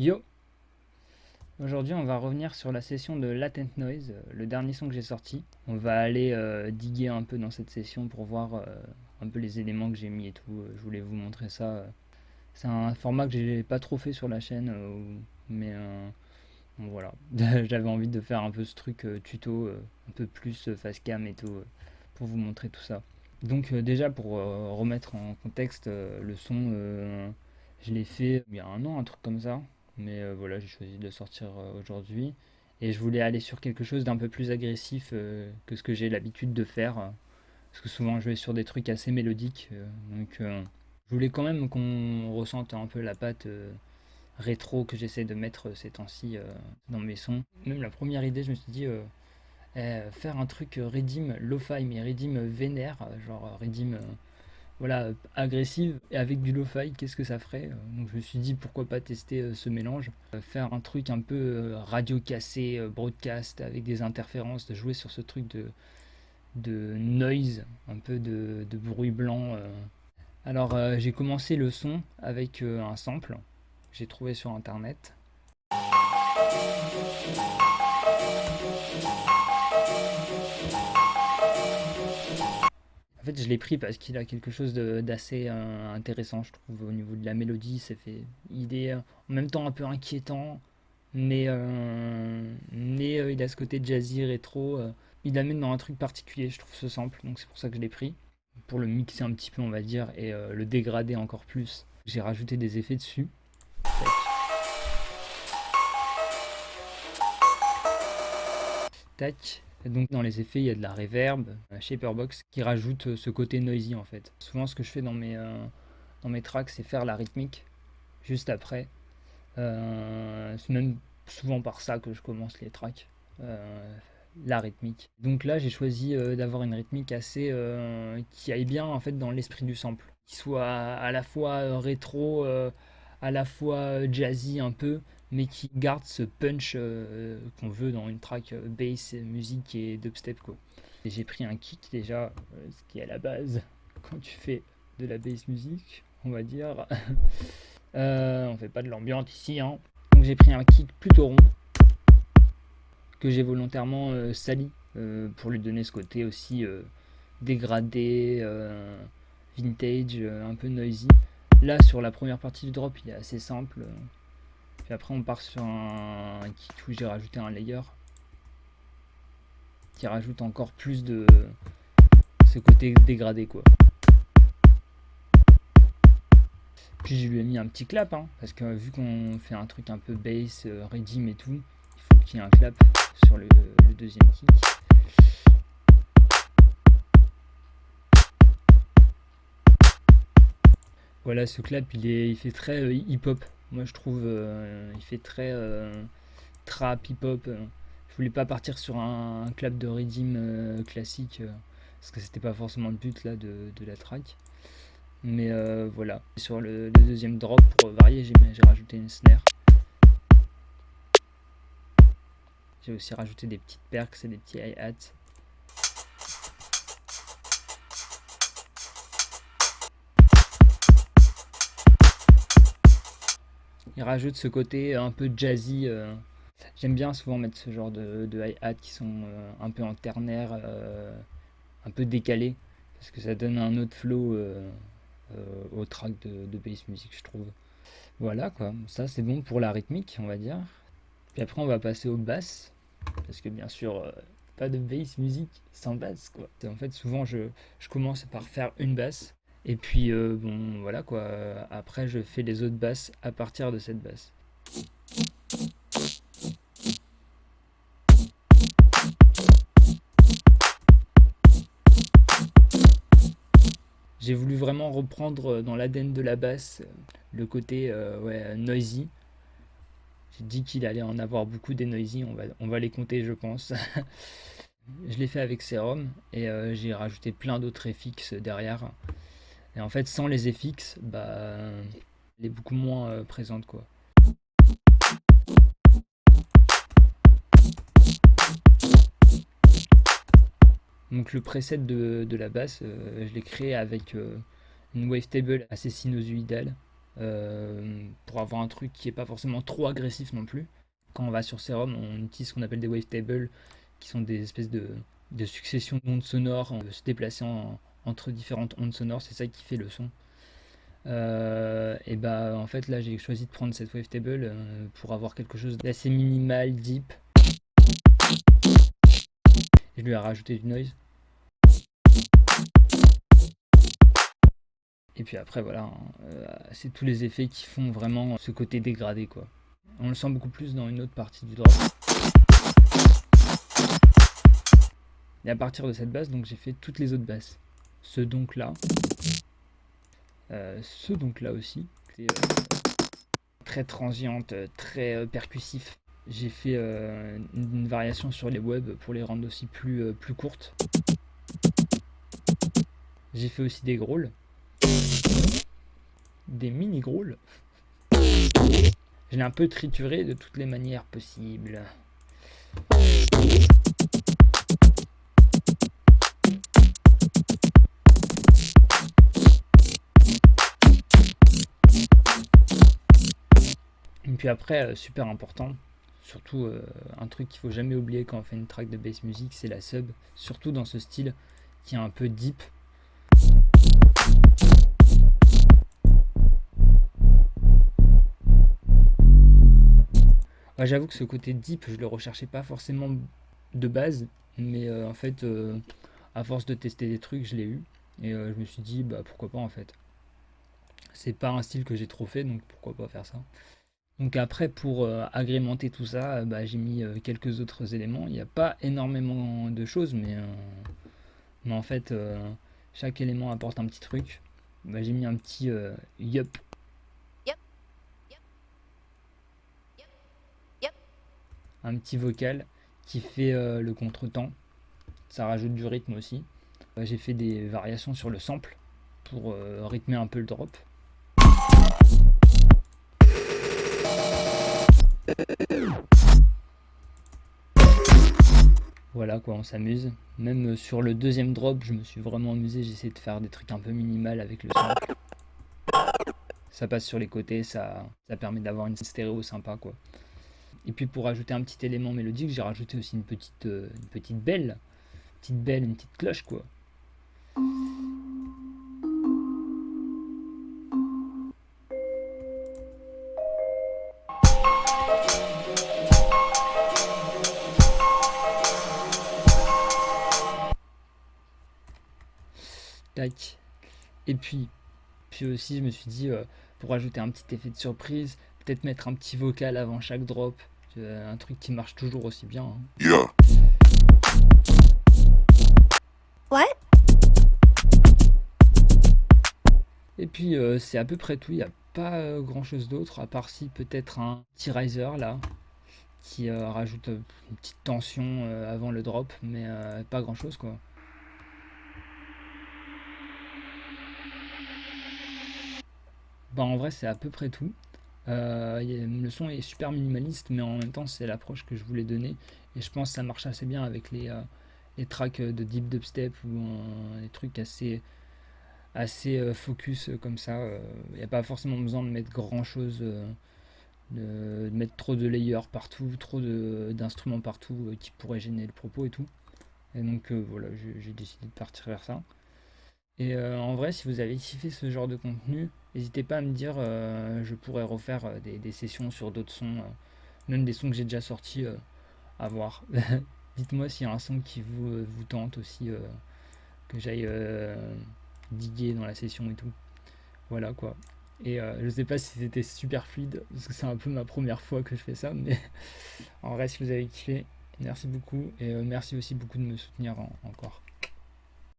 Yo! Aujourd'hui, on va revenir sur la session de Latent Noise, le dernier son que j'ai sorti. On va aller diguer un peu dans cette session pour voir un peu les éléments que j'ai mis et tout. Je voulais vous montrer ça. C'est un format que j'ai pas trop fait sur la chaîne, mais bon, voilà. J'avais envie de faire un peu ce truc tuto, un peu plus face cam et tout, pour vous montrer tout ça. Donc déjà pour remettre en contexte le son, je l'ai fait il y a un an, un truc comme ça. Mais voilà, j'ai choisi de le sortir aujourd'hui. Et je voulais aller sur quelque chose d'un peu plus agressif que ce que j'ai l'habitude de faire. Parce que souvent je vais sur des trucs assez mélodiques. Donc je voulais quand même qu'on ressente un peu la patte rétro que j'essaie de mettre ces temps-ci dans mes sons. Même la première idée, je me suis dit faire un truc Redeem lo-fi, mais Redeem vénère, genre Redeem voilà, agressive, et avec du lo-fi, qu'est-ce que ça ferait? Donc je me suis dit pourquoi pas tester ce mélange. Faire un truc un peu radio cassé, broadcast, avec des interférences, de jouer sur ce truc de noise, un peu de bruit blanc. Alors j'ai commencé le son avec un sample que j'ai trouvé sur internet. En fait, je l'ai pris parce qu'il a quelque chose d'assez intéressant, je trouve, au niveau de la mélodie. Il est en même temps un peu inquiétant, mais il a ce côté jazzy, rétro. Il l'amène dans un truc particulier, je trouve, ce sample. Donc c'est pour ça que je l'ai pris. Pour le mixer un petit peu, on va dire, et le dégrader encore plus. J'ai rajouté des effets dessus. Tac. Et donc dans les effets, il y a de la reverb, Shaperbox, qui rajoute ce côté noisy en fait. Souvent, ce que je fais dans mes tracks, c'est faire la rythmique juste après. C'est même souvent par ça que je commence les tracks. La rythmique. Donc là, j'ai choisi d'avoir une rythmique assez qui aille bien en fait dans l'esprit du sample, qui soit à la fois rétro, à la fois jazzy un peu, mais qui garde ce punch qu'on veut dans une track bass, musique et dubstep quoi. Et j'ai pris un kick déjà, ce qui est à la base quand tu fais de la bass musique, on va dire. On fait pas de l'ambiance ici, hein. Donc j'ai pris un kick plutôt rond que j'ai volontairement sali pour lui donner ce côté aussi dégradé, vintage, un peu noisy. Là, sur la première partie du drop, il est assez simple. Puis après, on part sur un kick où j'ai rajouté un layer qui rajoute encore plus de ce côté dégradé, quoi. Puis je lui ai mis un petit clap, hein, parce que vu qu'on fait un truc un peu bass, redeem et tout, il faut qu'il y ait un clap sur le deuxième kick. Voilà, ce clap, il fait très hip-hop. Moi, je trouve, il fait très trap, hip-hop. Je voulais pas partir sur un clap de redeem classique, parce que c'était pas forcément le but là de la track. Mais voilà. Sur le deuxième drop, pour varier, j'ai rajouté une snare. J'ai aussi rajouté des petites perks et des petits hi-hats. Il rajoute ce côté un peu jazzy. J'aime bien souvent mettre ce genre de hi-hats qui sont un peu en ternaire, un peu décalés, parce que ça donne un autre flow au track de bass music, je trouve. Voilà quoi, ça c'est bon pour la rythmique, on va dire. Puis après, on va passer aux basses, parce que bien sûr, pas de bass musique sans basse quoi. En fait, souvent je commence par faire une basse, et puis bon voilà quoi, après je fais les autres basses à partir de cette basse. J'ai voulu vraiment reprendre dans l'ADN de la basse le côté ouais, noisy. J'ai dit qu'il allait en avoir beaucoup des noisy, on va les compter je pense. Je l'ai fait avec Serum et j'ai rajouté plein d'autres FX derrière. Et en fait sans les FX, bah, elle est beaucoup moins présente quoi. Donc le preset de la basse, je l'ai créé avec une wavetable assez sinusoïdale. pour avoir un truc qui est pas forcément trop agressif non plus. Quand on va sur Serum, on utilise ce qu'on appelle des wavetables, qui sont des espèces de successions d'ondes sonores, on peut se déplacer entre différentes ondes sonores, c'est ça qui fait le son. Et bah en fait là j'ai choisi de prendre cette wavetable pour avoir quelque chose d'assez minimal, deep. Je lui ai rajouté du noise. Et puis après voilà, c'est tous les effets qui font vraiment ce côté dégradé quoi. On le sent beaucoup plus dans une autre partie du drop. Et à partir de cette basse, donc j'ai fait toutes les autres basses. Ce donc là aussi, c'est très transiente, très percussif. J'ai fait une variation sur les webs pour les rendre aussi plus courtes. J'ai fait aussi des growls, des mini growls. Je l'ai un peu trituré de toutes les manières possibles. Et puis après, super important, surtout un truc qu'il faut jamais oublier quand on fait une track de bass music, c'est la sub, surtout dans ce style qui est un peu deep. Ouais, j'avoue que ce côté deep, je le recherchais pas forcément de base, mais en fait, à force de tester des trucs, je l'ai eu. Et je me suis dit, bah pourquoi pas en fait. C'est pas un style que j'ai trop fait, donc pourquoi pas faire ça. Donc après, pour agrémenter tout ça, bah, j'ai mis quelques autres éléments. Il n'y a pas énormément de choses, mais en fait, chaque élément apporte un petit truc. Bah, j'ai mis un petit yup. Un petit vocal qui fait le contretemps. Ça rajoute du rythme aussi. J'ai fait des variations sur le sample pour rythmer un peu le drop. Voilà quoi, on s'amuse. Même sur le deuxième drop, je me suis vraiment amusé. J'ai essayé de faire des trucs un peu minimal avec le sample. Ça passe sur les côtés, ça permet d'avoir une stéréo sympa quoi. Et puis pour ajouter un petit élément mélodique, j'ai rajouté aussi une petite belle. Une petite cloche quoi. Tac. Et puis aussi, je me suis dit, pour ajouter un petit effet de surprise, peut-être mettre un petit vocal avant chaque drop. Un truc qui marche toujours aussi bien. Hein. Yeah. What? Et puis, c'est à peu près tout. Il n'y a pas grand chose d'autre, à part si peut-être un petit riser là, qui rajoute une petite tension avant le drop, mais pas grand chose quoi. Bah en vrai c'est à peu près tout. Le son est super minimaliste mais en même temps c'est l'approche que je voulais donner et je pense que ça marche assez bien avec les tracks de deep dubstep ou des trucs assez focus comme ça. Il n'y a pas forcément besoin de mettre grand chose, de mettre trop de layers partout, trop d'instruments partout qui pourraient gêner le propos et tout. Et donc voilà, j'ai décidé de partir vers ça. Et en vrai, si vous avez kiffé ce genre de contenu, n'hésitez pas à me dire, je pourrais refaire des sessions sur d'autres sons, même des sons que j'ai déjà sortis, à voir. Dites-moi s'il y a un son qui vous tente aussi, que j'aille diguer dans la session et tout. Voilà quoi. Et je sais pas si c'était super fluide, parce que c'est un peu ma première fois que je fais ça, mais en vrai, si vous avez kiffé, merci beaucoup, et merci aussi beaucoup de me soutenir encore.